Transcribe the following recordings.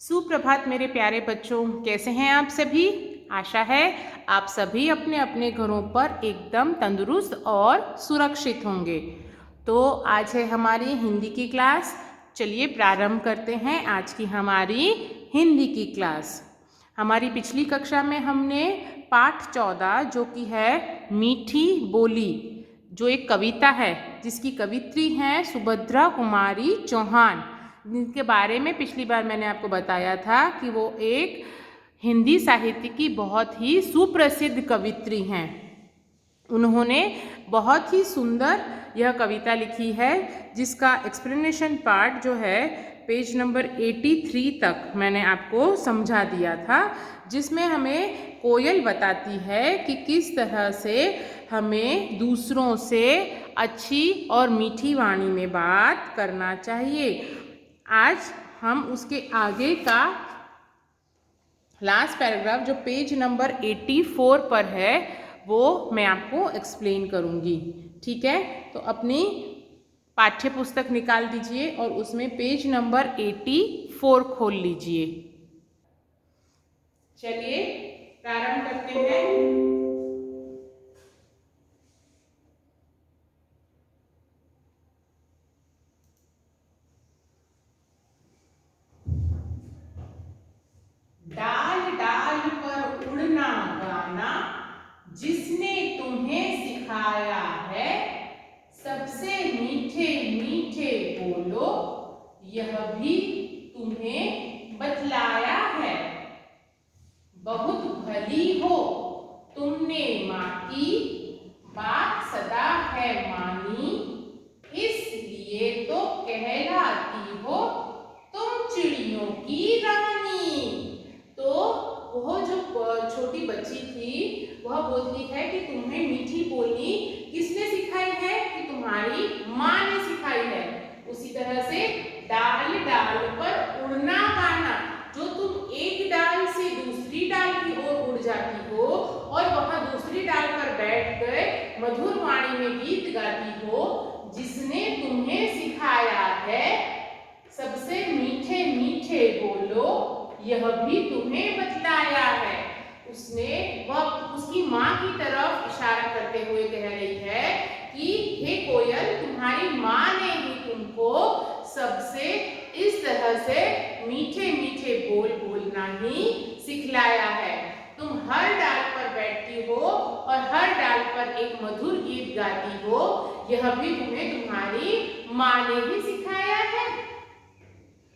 सुप्रभात मेरे प्यारे बच्चों, कैसे हैं आप सभी। आशा है आप सभी अपने अपने घरों पर एकदम तंदुरुस्त और सुरक्षित होंगे। तो आज है हमारी हिंदी की क्लास। चलिए प्रारंभ करते हैं आज की हमारी हिंदी की क्लास। हमारी पिछली कक्षा में हमने पाठ 14 जो कि है मीठी बोली, जो एक कविता है जिसकी कवित्री हैं सुभद्रा कुमारी चौहान, जिनके बारे में पिछली बार मैंने आपको बताया था कि वो एक हिंदी साहित्य की बहुत ही सुप्रसिद्ध कवित्री हैं। उन्होंने बहुत ही सुंदर यह कविता लिखी है जिसका एक्सप्लेनेशन पार्ट जो है पेज नंबर 83 तक मैंने आपको समझा दिया था, जिसमें हमें कोयल बताती है कि किस तरह से हमें दूसरों से अच्छी और मीठी वाणी में बात करना चाहिए। आज हम उसके आगे का लास्ट पैराग्राफ जो पेज नंबर 84 पर है वो मैं आपको एक्सप्लेन करूँगी। ठीक है, तो अपनी पाठ्य पुस्तक निकाल दीजिए और उसमें पेज नंबर 84 खोल लीजिए। चलिए प्रारंभ करते हैं। डाल डाल पर उड़ना गाना जिसने तुम्हें सिखाया है, सबसे मीठे मीठे बोलो यह भी तुम्हें बतलाया है। बहुत भली हो तुमने माँ की, बात सदा है मानी, इसलिए तो कहलाती हो तुम चिड़ियों की रानी। तो वह जो छोटी बच्ची थी वह बोलती है कि तुम्हें मीठी बोली किसने सिखाई है, कि तुम्हारी माँ ने सिखाई है। उसी तरह से डाल डाल पर उड़ना गाना, जो तुम एक डाल से दूसरी डाल की ओर उड़ जाती हो और वहां दूसरी डाल पर बैठ कर मधुर वाणी में गीत गाती हो, जिसने तुम्हें सिखाया है सबसे मीठे मीठे बोलो यह भी तुम्हें बतलाया है। उसने वह उसकी माँ की तरफ इशारा करते हुए कह रही है कि हे कोयल, तुम्हारी माँ ने ही तुमको सबसे इस तरह से मीठे मीठे बोल बोलना ही सिखलाया है। तुम हर डाल पर बैठती हो और हर डाल पर एक मधुर गीत गाती हो, यह भी तुम्हें तुम्हारी माँ ने ही सिखाया है।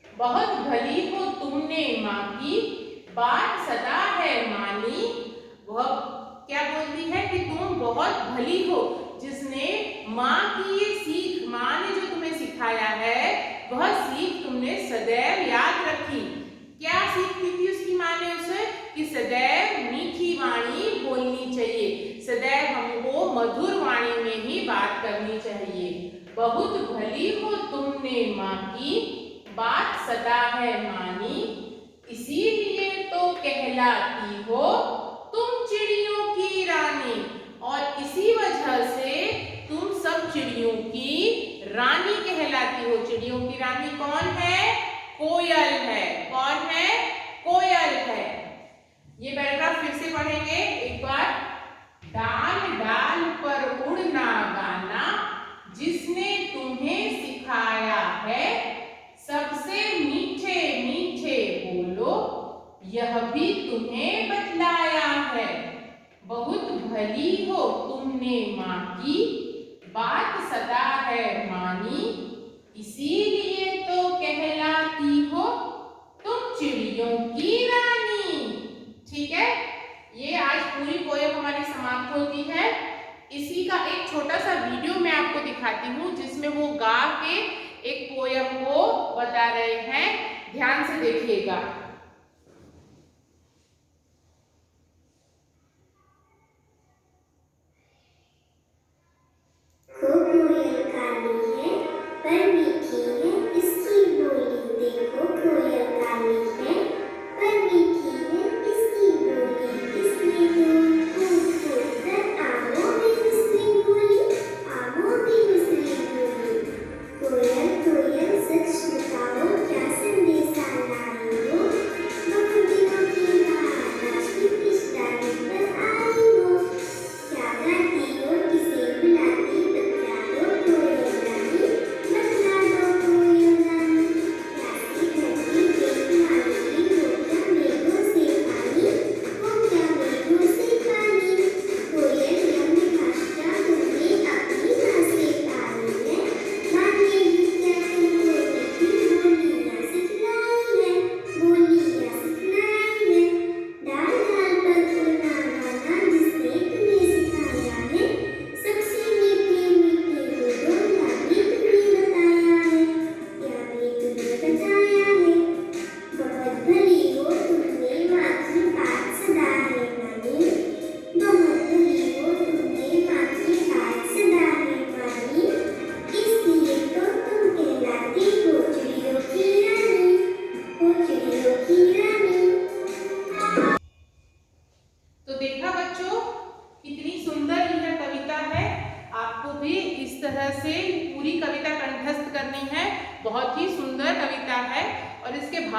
बहुत भली हो तुमने माँ की, बात सदा है मानी। वह क्या बोलती है कि तुम बहुत भली हो, जिसने माँ की ये सीख, माँ ने जो तुम्हें सिखाया है वह सीख तुमने सदैव याद रखी। क्या सीख दी थी उसकी माँ ने उसे, कि सदैव मीठी वाणी बोलनी चाहिए, सदैव हमको मधुर वाणी में ही बात करनी चाहिए। बहुत भली हो तुमने माँ की, बात सदा है मानी, इसीलिए तो कहलाती हो तुम चिड़ियों की रानी। और इसी वजह से तुम सब चिड़ियों की रानी कहलाती हो। चिड़ियों की रानी कौन है? कोयल है। कौन है? कोयल है। ये पैराग्राफ फिर से पढ़ेंगे एक बार। डाल डाल पर उड़ना गाना जिसने तुम्हें सिखाया है, सबसे मीठे मीठे बोलो यह भी तुम्हें बतलाया है। बहुत भली हो तुमने माँ की, बात सदा है मानी, इसीलिए तो कहलाती हो तुम चिड़ियों की रानी। ठीक है, ये आज पूरी पोएम हमारी समाप्त होती है। इसी का एक छोटा सा वीडियो मैं आपको दिखाती हूँ जिसमें वो गा के एक पोएम को बता रहे हैं। ध्यान से देखिएगा। कोयल कोयल सच बताओ क्या संदेशा लाई हो।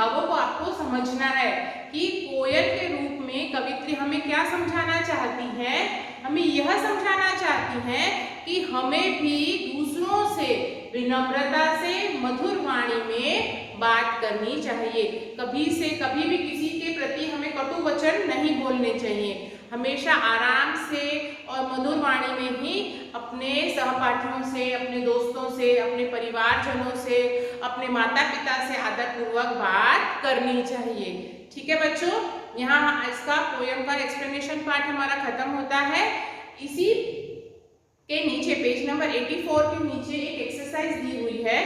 भावों को आपको समझना है कि कोयल के रूप में कवित्री हमें क्या समझाना चाहती हैं। हमें यह समझाना चाहती हैं कि हमें भी दूसरों से विनम्रता से मधुर वाणी में बात करनी चाहिए। कभी भी किसी के प्रति हमें कटु वचन नहीं बोलने चाहिए। हमेशा आराम से और मधुर वाणी में ही अपने सहपाठियों से, अपने दोस्तों से, अपने परिवारजनों से, अपने माता पिता से आदरपूर्वक बात करनी चाहिए। ठीक है बच्चों, यहाँ इसका पोयम का एक्सप्लेनेशन पार्ट हमारा खत्म होता है। इसी के नीचे पेज नंबर 84 के नीचे एक एक्सरसाइज दी हुई है,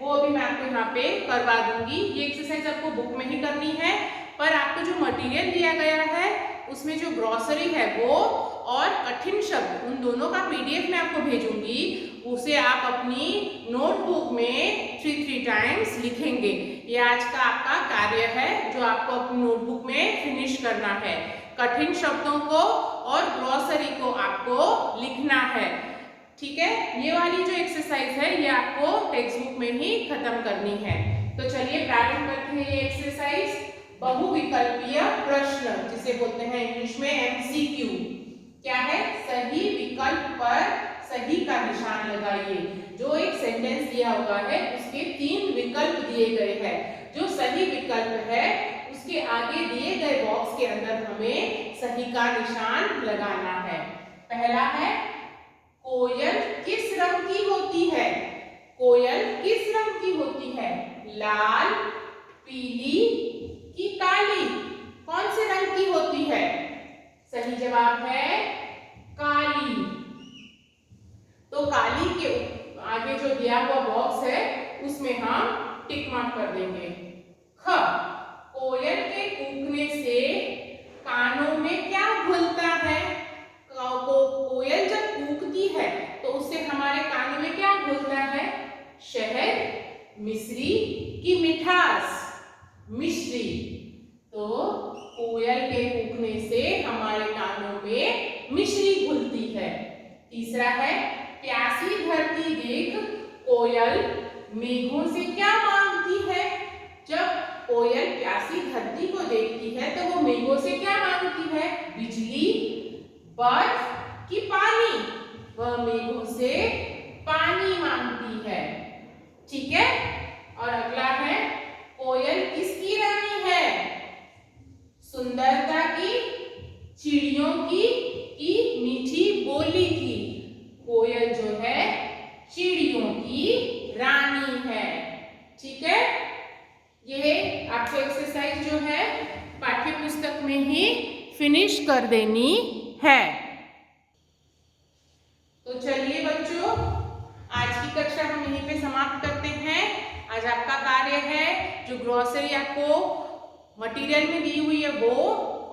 वो अभी मैं आपको यहाँ पे करवा दूंगी। ये एक्सरसाइज आपको बुक में ही करनी है, पर आपको जो मटेरियल दिया गया है उसमें जो ग्रॉसरी है वो और कठिन शब्द, उन दोनों का पीडीएफ मैं आपको भेजूंगी। उसे आप अपनी नोटबुक में 3 टाइम्स लिखेंगे। ये आज का आपका कार्य है जो आपको अपनी नोटबुक में फिनिश करना है। कठिन शब्दों को और ग्रॉसरी को आपको लिखना है। ठीक है, ये वाली जो एक्सरसाइज है ये आपको टेक्स्ट बुक में ही खत्म करनी है। तो चलिए प्रारंभ करते हैं ये एक्सरसाइज। बहुविकल्पीय प्रश्न, जिसे बोलते हैं इंग्लिश में एमसीक्यू। क्या है? सही विकल्प पर सही का निशान लगाइए। जो एक सेंटेंस दिया हुआ है उसके 3 विकल्प दिए गए हैं। जो सही विकल्प है उसके आगे दिए गए बॉक्स के अंदर हमें सही का निशान लगाना है। पहला है, कोयल किस रंग की होती है? कोयल किस रंग की होती है? लाल, पीली कि काली? कौन से रंग की होती है? सही जवाब है काली। तो काली के आगे जो दिया हुआ बॉक्स है उसमें हम टिक मार्क कर देंगे। ख, कोयल के कूकने से कानों में क्या घुलता है? कोयल जब कूकती है तो उससे हमारे कानों में क्या घुलता है? शहद, मिश्री कि मिठास? मिश्री। तो कोयल के कूकने से हमारे कानों में मिश्री घुलती है। तीसरा है, प्यासी धरती देख कोयल मेघों से क्या मांगती है? जब कोयल प्यासी धरती को देखती है तो वो मेघों से क्या मांगती है? बिजली, बर्फ कि पानी? वह मेघों से पानी मांगती है। ठीक है, और अगला है, कोयल किसकी रानी है? सुंदरता की, चिड़ियों की कि मीठी बोली की? कोयल जो है चिड़ियों की रानी है। ठीक है, यह आपको एक्सरसाइज जो है पाठ्य पुस्तक में ही फिनिश कर देनी है। तो चलिए बच्चों, आज की कक्षा हम यहीं पे समाप्त करते हैं। आज आपका कार्य है जो ग्रॉसरी आपको मटेरियल में दी हुई है वो,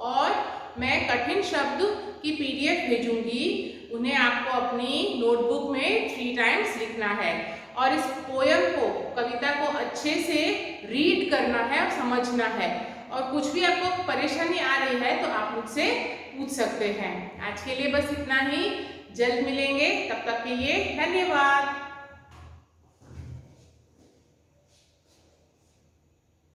और मैं कठिन शब्द की पीडीएफ भेजूंगी। उन्हें आपको अपनी नोटबुक में 3 टाइम्स लिखना है और इस पोयम को, कविता को अच्छे से रीड करना है और समझना है। और कुछ भी आपको परेशानी आ रही है तो आप मुझसे पूछ सकते हैं। आज के लिए बस इतना ही। जल्द मिलेंगे, तब तक के लिए धन्यवाद।